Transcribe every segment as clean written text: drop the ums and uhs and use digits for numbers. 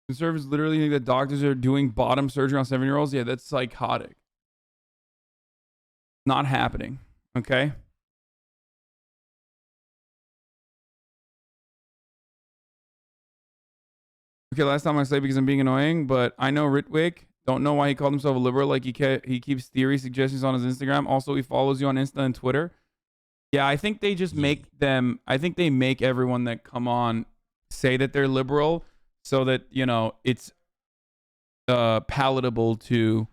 Conservatives literally think that doctors are doing bottom surgery on 7-year-olds. Yeah, that's psychotic. Not happening. Okay. Okay, last time I say because I'm being annoying, but I know Ritwick. Don't know why he called himself a liberal. Like he keeps theory suggestions on his Instagram. Also, he follows you on Insta and Twitter. Yeah, I think they just make them. I think they make everyone that come on say that they're liberal, so that it's palatable to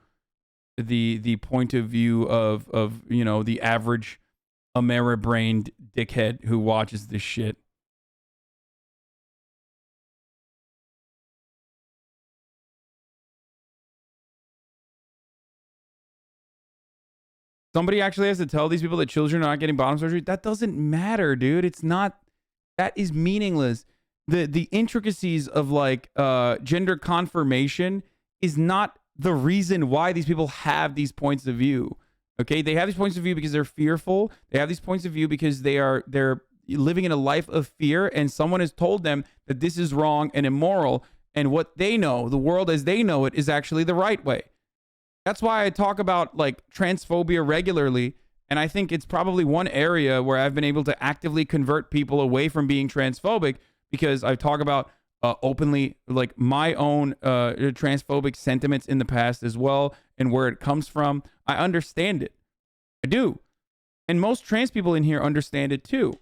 the point of view of the average Ameri-brained dickhead who watches this shit. Somebody actually has to tell these people that children are not getting bottom surgery. That doesn't matter, dude. It's not. That is meaningless. The intricacies of like gender confirmation is not the reason why these people have these points of view. Okay, they have these points of view because they're fearful. They have these points of view because they're living in a life of fear, and someone has told them that this is wrong and immoral, and what they know, the world as they know it, is actually the right way. That's why I talk about like transphobia regularly, and I think it's probably one area where I've been able to actively convert people away from being transphobic, because I talk about openly like my own transphobic sentiments in the past as well, and where it comes from. I understand it. I do. And most trans people in here understand it too.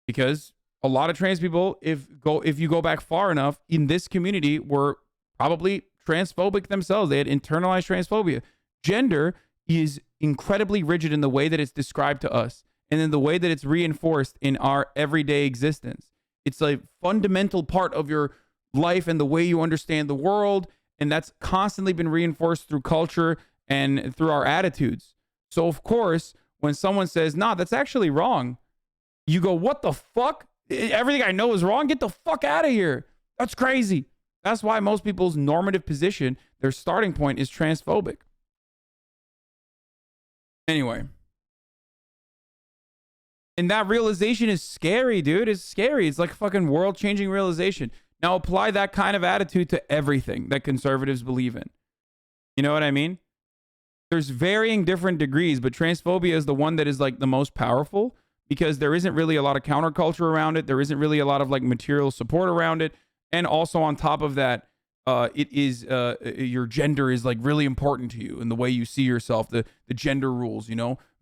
Because a lot of trans people, if you go back far enough in this community, were probably transphobic themselves. They had internalized transphobia. Gender is incredibly rigid in the way that it's described to us, and in the way that it's reinforced in our everyday existence. It's a fundamental part of your life and the way you understand the world, and that's constantly been reinforced through culture and through our attitudes. So of course, when someone says, "Nah, that's actually wrong," you go, "What the fuck? Everything I know is wrong? Get the fuck out of here. That's crazy." That's why most people's normative position, their starting point, is transphobic. Anyway. And that realization is scary, dude. It's scary. It's like a fucking world-changing realization. Now apply that kind of attitude to everything that conservatives believe in. You know what I mean? There's varying different degrees, but transphobia is the one that is like the most powerful, because there isn't really a lot of counterculture around it. There isn't really a lot of like material support around it. And also on top of that, it is your gender is like really important to you and the way you see yourself, the gender rules,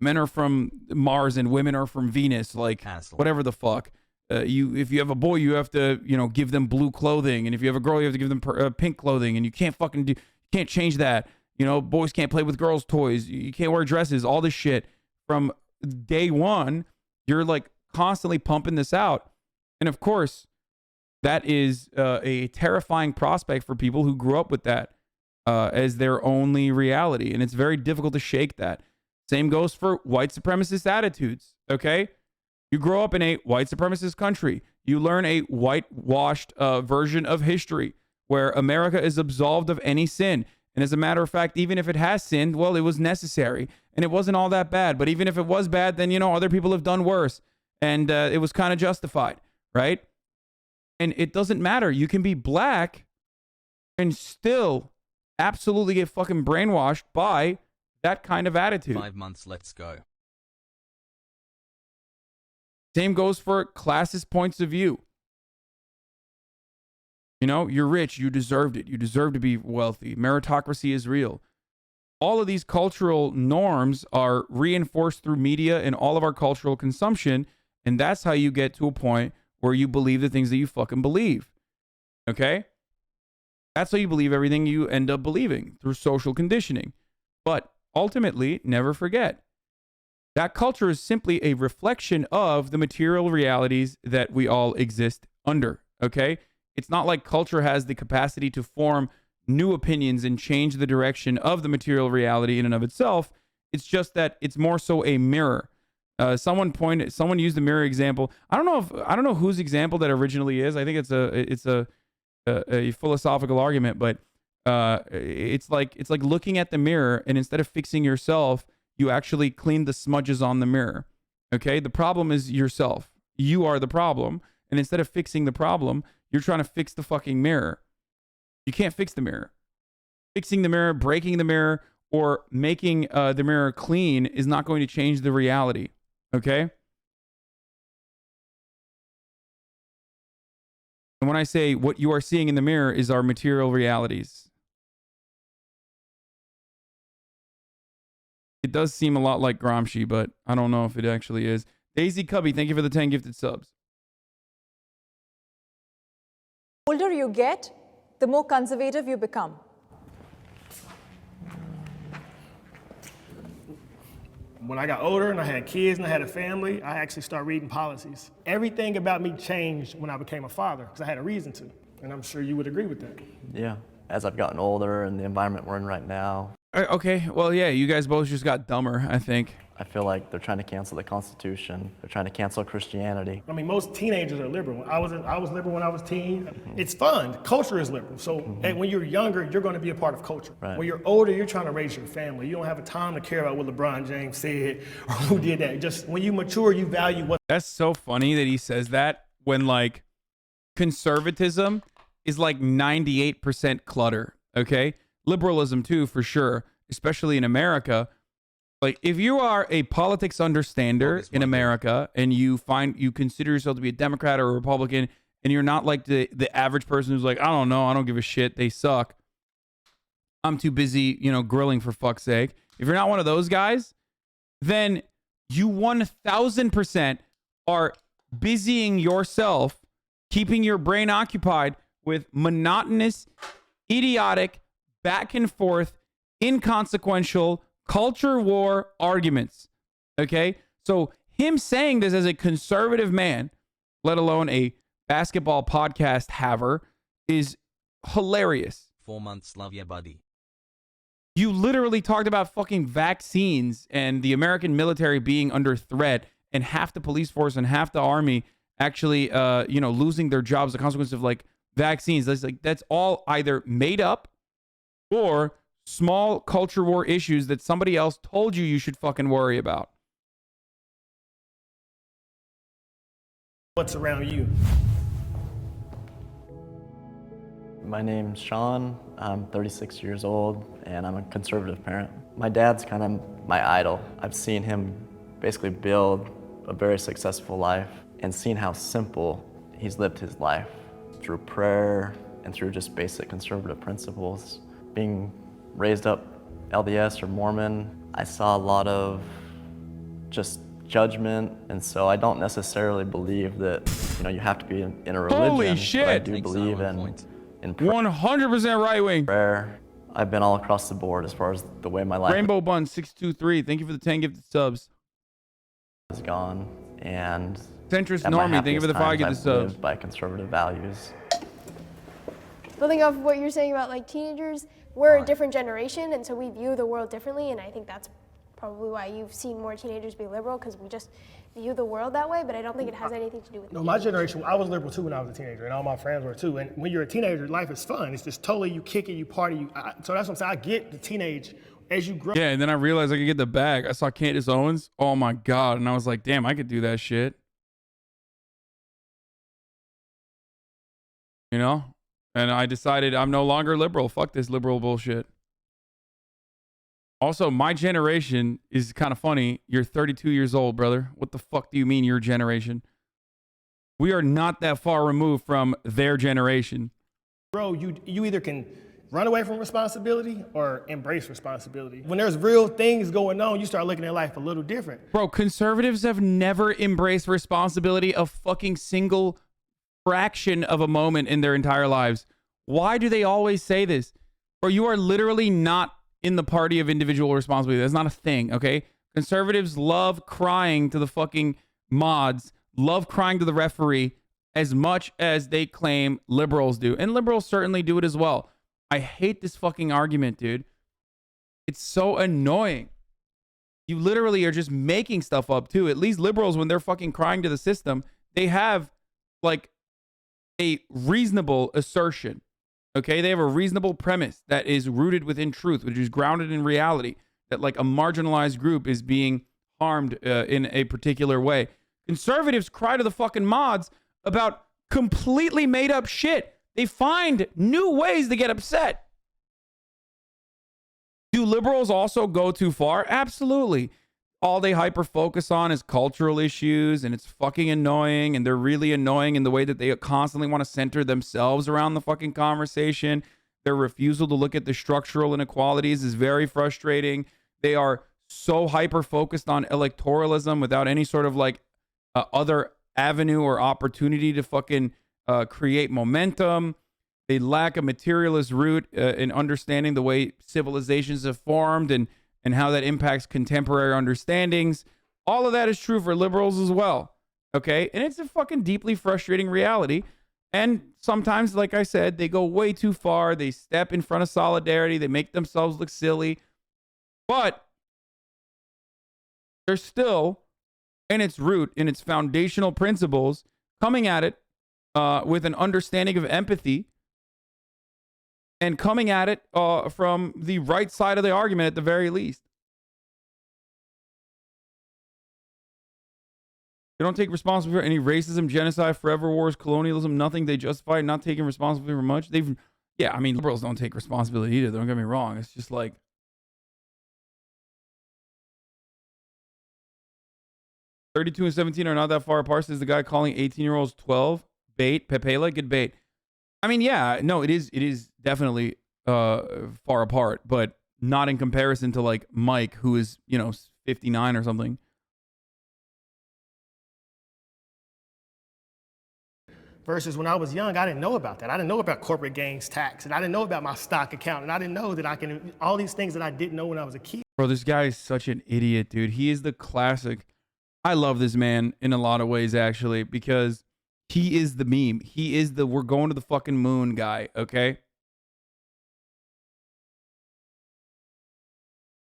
men are from Mars and women are from Venus, like whatever the fuck. If you have a boy, you have to, give them blue clothing. And if you have a girl, you have to give them pink clothing, and you can't can't change that. Boys can't play with girls' toys. You can't wear dresses, all this shit. From day one, you're like constantly pumping this out. And of course, that is a terrifying prospect for people who grew up with that as their only reality. And it's very difficult to shake that. Same goes for white supremacist attitudes, okay? You grow up in a white supremacist country. You learn a whitewashed version of history where America is absolved of any sin. And as a matter of fact, even if it has sinned, well, it was necessary. And it wasn't all that bad. But even if it was bad, then, other people have done worse. And it was kind of justified, right? And it doesn't matter. You can be black and still absolutely get fucking brainwashed by that kind of attitude. 5 months, let's go. Same goes for classist points of view. You're rich. You deserved it. You deserve to be wealthy. Meritocracy is real. All of these cultural norms are reinforced through media and all of our cultural consumption. And that's how you get to a point where you believe the things that you fucking believe. Okay? That's how you believe everything you end up believing, through social conditioning. But ultimately, never forget, that culture is simply a reflection of the material realities that we all exist under. Okay? It's not like culture has the capacity to form new opinions and change the direction of the material reality in and of itself. It's just that it's more so a mirror. Someone used the mirror example. I don't know whose example that originally is. I think it's a philosophical argument, but it's like looking at the mirror, and instead of fixing yourself, you actually clean the smudges on the mirror. Okay? The problem is yourself. You are the problem. And instead of fixing the problem, You're trying to fix the fucking mirror. You can't fix the mirror. Fixing the mirror, breaking the mirror, or making the mirror clean is not going to change the reality. Okay? And when I say what you are seeing in the mirror is our material realities, it does seem a lot like Gramsci, but I don't know if it actually is. Daisy Cubby, thank you for the 10 gifted subs. The older you get, the more conservative you become. When I got older and I had kids and I had a family, I actually started reading policies. Everything about me changed when I became a father because I had a reason to. And I'm sure you would agree with that. Yeah, as I've gotten older and the environment we're in right now, Okay, well, yeah, you guys both just got dumber, I think. I feel like they're trying to cancel the Constitution. They're trying to cancel Christianity. I mean, most teenagers are liberal. I was liberal when I was teen. It's fun. Culture is liberal. So when you're younger, you're going to be a part of culture. Right. When you're older, you're trying to raise your family. You don't have a time to care about what LeBron James said or who did that. Just when you mature, you value what. That's so funny that he says that when, like, conservatism is like 98% clutter, okay? Liberalism, too, for sure, especially in America. Like, if you are a politics understander in America and you consider yourself to be a Democrat or a Republican, and you're not like the average person who's like, I don't know, I don't give a shit, they suck, I'm too busy, grilling for fuck's sake. If you're not one of those guys, then you 1000% are busying yourself, keeping your brain occupied with monotonous, idiotic, back and forth, inconsequential culture war arguments. Okay? So him saying this as a conservative man, let alone a basketball podcast haver, is hilarious. 4 months, love ya, buddy. You literally talked about fucking vaccines and the American military being under threat and half the police force and half the army actually losing their jobs, the consequence of like vaccines. That's all either made up or small culture war issues that somebody else told you should fucking worry about. What's around you? My name's Sean. I'm 36 years old, and I'm a conservative parent. My dad's kind of my idol. I've seen him basically build a very successful life and seen how simple he's lived his life through prayer and through just basic conservative principles. Being raised up LDS or Mormon, I saw a lot of just judgment, and so I don't necessarily believe that you have to be in a religion. Holy shit! But I do believe in prayer. 100% right wing. Prayer. I've been all across the board as far as the way my life Rainbow Bun 623. Thank you for the 10 gifted subs. has gone, and Centrist at my Normie, thank you for the 5 happiest gifted times, I've subs. lived by conservative values. Building off of what you're saying about like teenagers, we're a different generation, and so we view the world differently, and I think that's probably why you've seen more teenagers be liberal, because we just view the world that way, but I don't think it has anything to do with No, my generation, I was liberal too when I was a teenager, and all my friends were too. And when you're a teenager, life is fun. It's just totally, you kick it, you party. So that's what I'm saying. I get the teenage as you grow. Yeah, and then I realized I could get the bag. I saw Candace Owens. Oh my God. And I was like, damn, I could do that shit. And I decided I'm no longer liberal. Fuck this liberal bullshit. Also, my generation is kind of funny. You're 32 years old, brother. What the fuck do you mean your generation? We are not that far removed from their generation. Bro, you either can run away from responsibility or embrace responsibility. When there's real things going on, you start looking at life a little different. Bro, conservatives have never embraced responsibility a fucking single fraction of a moment in their entire lives. Why do they always say this? Bro, you are literally not in the party of individual responsibility. That's not a thing, okay? Conservatives love crying to the fucking mods, love crying to the referee as much as they claim liberals do. And liberals certainly do it as well. I hate this fucking argument, dude. It's so annoying. You literally are just making stuff up too. At least liberals, when they're fucking crying to the system, they have like a reasonable assertion. Okay, they have a reasonable premise that is rooted within truth, which is grounded in reality, that like a marginalized group is being harmed in a particular way. Conservatives cry to the fucking mods about completely made up shit. They find new ways to get upset. Do liberals also go too far? Absolutely. All they hyper focus on is cultural issues, and it's fucking annoying, and they're really annoying in the way that they constantly want to center themselves around the fucking conversation. Their refusal to look at the structural inequalities is very frustrating. They are so hyper focused on electoralism without any sort of like other avenue or opportunity to fucking create momentum. They lack a materialist root in understanding the way civilizations have formed and how that impacts contemporary understandings. All of that is true for liberals as well. Okay? And it's a fucking deeply frustrating reality. And sometimes, like I said, they go way too far. They step in front of solidarity. They make themselves look silly. But they're still, in its root, in its foundational principles, coming at it with an understanding of empathy and coming at it from the right side of the argument at the very least. They don't take responsibility for any racism, genocide, forever wars, colonialism, nothing. They justify not taking responsibility for much. Yeah, I mean, liberals don't take responsibility either. Don't get me wrong. It's just like, 32 and 17 are not that far apart, says the guy calling 18-year-olds 12. Bait. Pepela, good bait. I mean, yeah, no, it is definitely far apart, but not in comparison to like Mike, who is, 59 or something. Versus when I was young, I didn't know about that. I didn't know about corporate gains tax, and I didn't know about my stock account, and I didn't know that I can, all these things that I didn't know when I was a kid. Bro, this guy is such an idiot, dude. He is the classic. I love this man in a lot of ways, actually, because he is the meme. He is the we're going to the fucking moon guy, okay?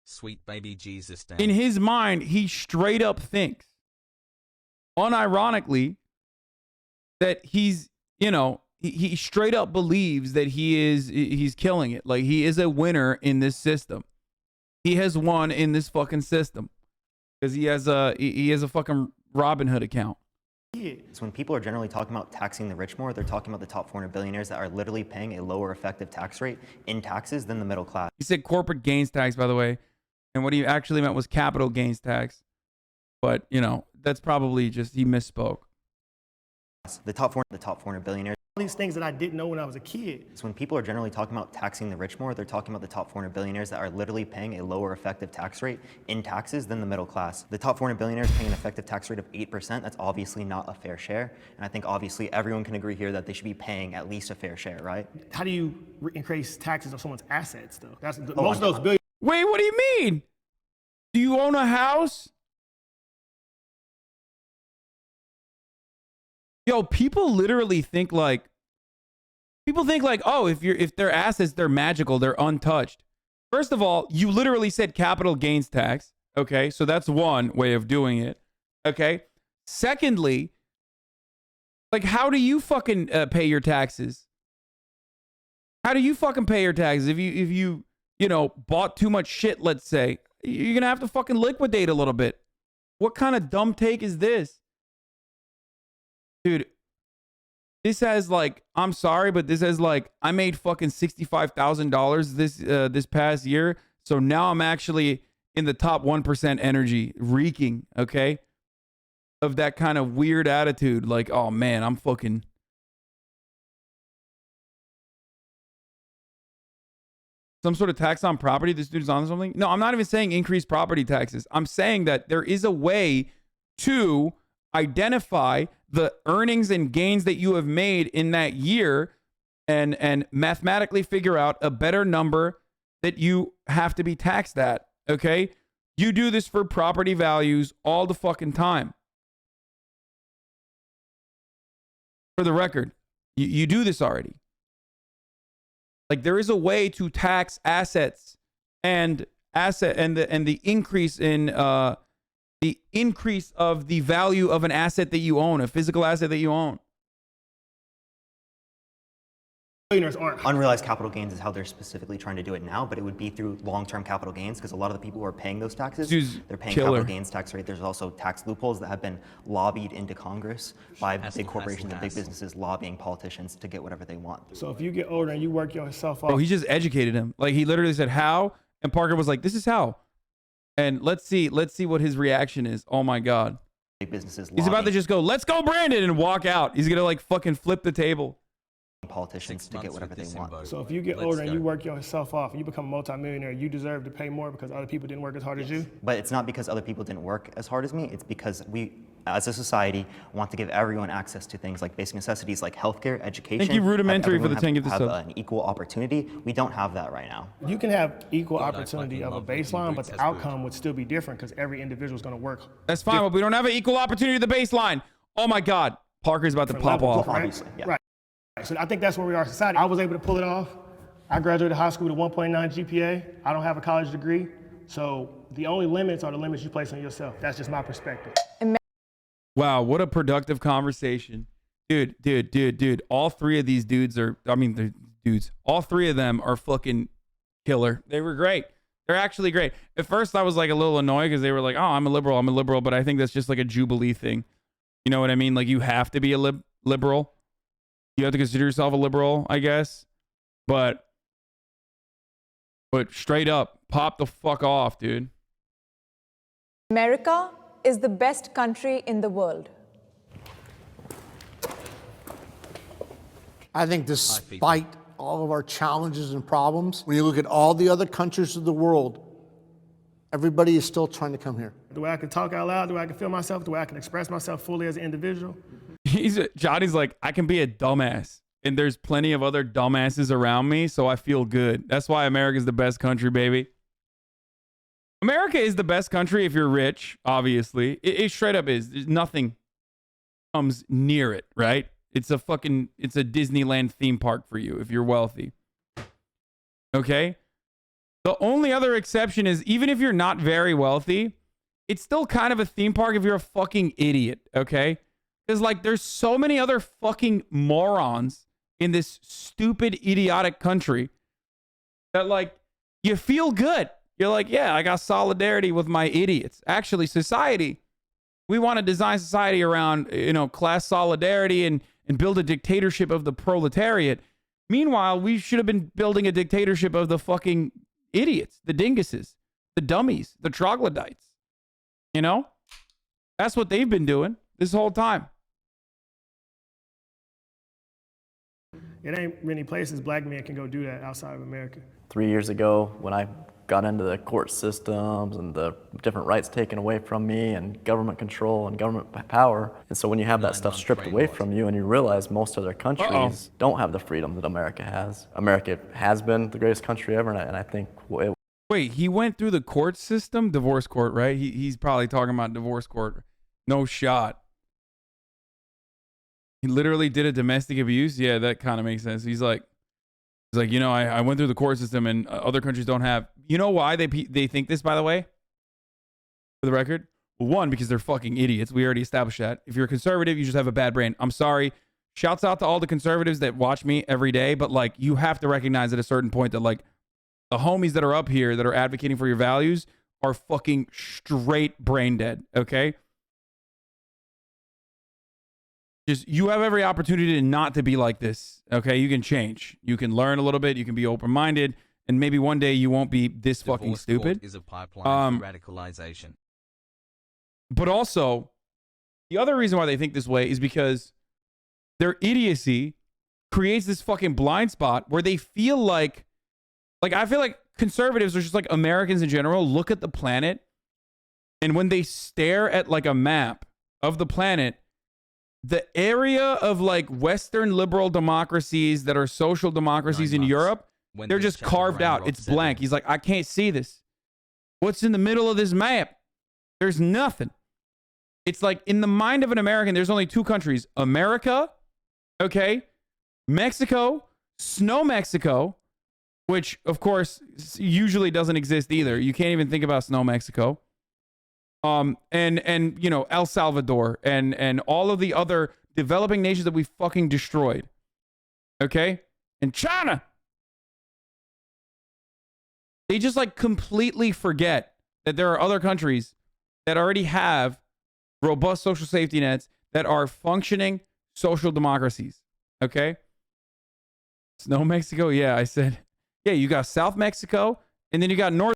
Sweet baby Jesus. In his mind, he straight up thinks, unironically, that he's, he straight up believes that he's killing it. Like, he is a winner in this system. He has won in this fucking system because he has a fucking Robin Hood account. So when people are generally talking about taxing the rich more, they're talking about the top 400 billionaires that are literally paying a lower effective tax rate in taxes than the middle class. He said corporate gains tax, by the way. And what he actually meant was capital gains tax. But, that's probably just, he misspoke. The top 400 billionaires. All these things that I didn't know when I was a kid. So when people are generally talking about taxing the rich more, they're talking about the top 400 billionaires that are literally paying a lower effective tax rate in taxes than the middle class. The top 400 billionaires paying an effective tax rate of 8%. That's obviously not a fair share. And I think obviously everyone can agree here that they should be paying at least a fair share, right? How do you increase taxes on someone's assets, though? That's most of those billions. Wait, what do you mean? Do you own a house? Yo, people literally think like, oh, if they're assets, they're magical, they're untouched. First of all, you literally said capital gains tax. Okay, so that's one way of doing it. Okay. Secondly, like, how do you fucking pay your taxes? How do you fucking pay your taxes if you bought too much shit? Let's say you're gonna have to fucking liquidate a little bit. What kind of dumb take is this? Dude, this has like, I'm sorry, but this has like, I made fucking $65,000 this past year. So now I'm actually in the top 1% energy, reeking, okay? Of that kind of weird attitude. Like, oh man, I'm fucking. Some sort of tax on property. This dude's on something. No, I'm not even saying increase property taxes. I'm saying that there is a way to identify the earnings and gains that you have made in that year and mathematically figure out a better number that you have to be taxed at, okay? You do this for property values all the fucking time. For the record, you do this already. Like, there is a way to tax assets and the increase in the increase of the value of an asset that you own, a physical asset that you own. billionaires aren't. Unrealized capital gains is how they're specifically trying to do it now, but it would be through long-term capital gains because a lot of the people who are paying those taxes, Dude's they're paying killer. capital gains tax rate. There's also tax loopholes that have been lobbied into Congress by big corporations and big businesses lobbying politicians to get whatever they want. So if you get older and you work yourself off, Bro, he just educated him. Like he literally said how, and Parker was like, "This is how." And let's see what his reaction is. Oh my god, Big businesses he's about to lobbying just go, "Let's go, Brandon," and walk out. He's gonna like fucking flip the table. politicians to get whatever they want. so if you get Let's older and go. you work yourself off and you become a multimillionaire, you deserve to pay more because other people didn't work as hard as you. But it's not because other people didn't work as hard as me. It's because we, as a society, want to give everyone access to things like basic necessities like healthcare, education. Thank you, have Rudimentary, for the everyone 10 gift have subs. an equal opportunity. We don't have that right now. You can have equal God, I opportunity fucking of a love Vicky baseline, but Boots the has food. outcome would still be different because every individual is going to work. That's fine, but we don't have an equal opportunity to the baseline. Oh my god, Parker's about to pop levels, off. right? Obviously, yeah. Right. So I think that's where we are as a society. I was able to pull it off. I graduated high school with a 1.9 GPA. I don't have a college degree. So the only limits are the limits you place on yourself. That's just my perspective. Wow, what a productive conversation. Dude. All three of these dudes are, they're dudes. All three of them are fucking killer. They were great. They're actually great. At first, I was like a little annoyed because they were like, oh, I'm a liberal. But I think that's just like a Jubilee thing. You know what I mean? Like you have to be a liberal. You have to consider yourself a liberal, I guess. But straight up, pop the fuck off, dude. America is the best country in the world. I think despite all of our challenges and problems, when you look at all the other countries of the world, everybody is still trying to come here. The way I can talk out loud, the way I can feel myself, the way I can express myself fully as an individual. Johnny's like, I can be a dumbass. And there's plenty of other dumbasses around me, so I feel good. That's why America's the best country, baby. America is the best country if you're rich, obviously. It straight up is. There's nothing comes near it, right? It's a Disneyland theme park for you if you're wealthy. Okay? The only other exception is even if you're not very wealthy, it's still kind of a theme park if you're a fucking idiot, okay? Because, like, there's so many other fucking morons in this stupid, idiotic country that, like, you feel good. You're like, yeah, I got solidarity with my idiots. Actually, society, we want to design society around, class solidarity and build a dictatorship of the proletariat. Meanwhile, we should have been building a dictatorship of the fucking idiots, the dinguses, the dummies, the troglodytes. You know? That's what they've been doing this whole time. It ain't many places black men can go do that outside of America. 3 years ago, when I got into the court systems and the different rights taken away from me and government control and government power. And so when you have that stuff stripped away from you and you realize most other countries don't have the freedom that America has. America has been the greatest country ever, and I think it. Wait, he went through the court system? Divorce court, right? He's probably talking about divorce court. No shot. He literally did a domestic abuse? Yeah, that kind of makes sense. He's like, I went through the court system and other countries don't have. You know why they think this, by the way? For the record? Well, one, because they're fucking idiots. We already established that. If you're a conservative, you just have a bad brain. I'm sorry. Shouts out to all the conservatives that watch me every day, but like you have to recognize at a certain point that like the homies that are up here that are advocating for your values are fucking straight brain dead, okay? Just you have every opportunity not to be like this, okay? You can change. You can learn a little bit. You can be open-minded, and maybe one day you won't be this fucking Divorce stupid. court is a pipeline for radicalization. But also, the other reason why they think this way is because their idiocy creates this fucking blind spot where they feel like I feel like conservatives are just like Americans in general look at the planet, and when they stare at like a map of the planet, the area of like Western liberal democracies that are social democracies 9 in months. Europe, When they're this just chapter carved ran out. Rob It's said blank. that. He's like, I can't see this. What's in the middle of this map? There's nothing. It's like in the mind of an American, there's only two countries. America, okay? Mexico, Snow Mexico, which of course usually doesn't exist either. You can't even think about Snow Mexico. And you know, El Salvador and all of the other developing nations that we fucking destroyed. Okay? and China. They just like completely forget that there are other countries that already have robust social safety nets that are functioning social democracies. Okay? Snow Mexico? Yeah, I said, yeah, you got South Mexico and then you got North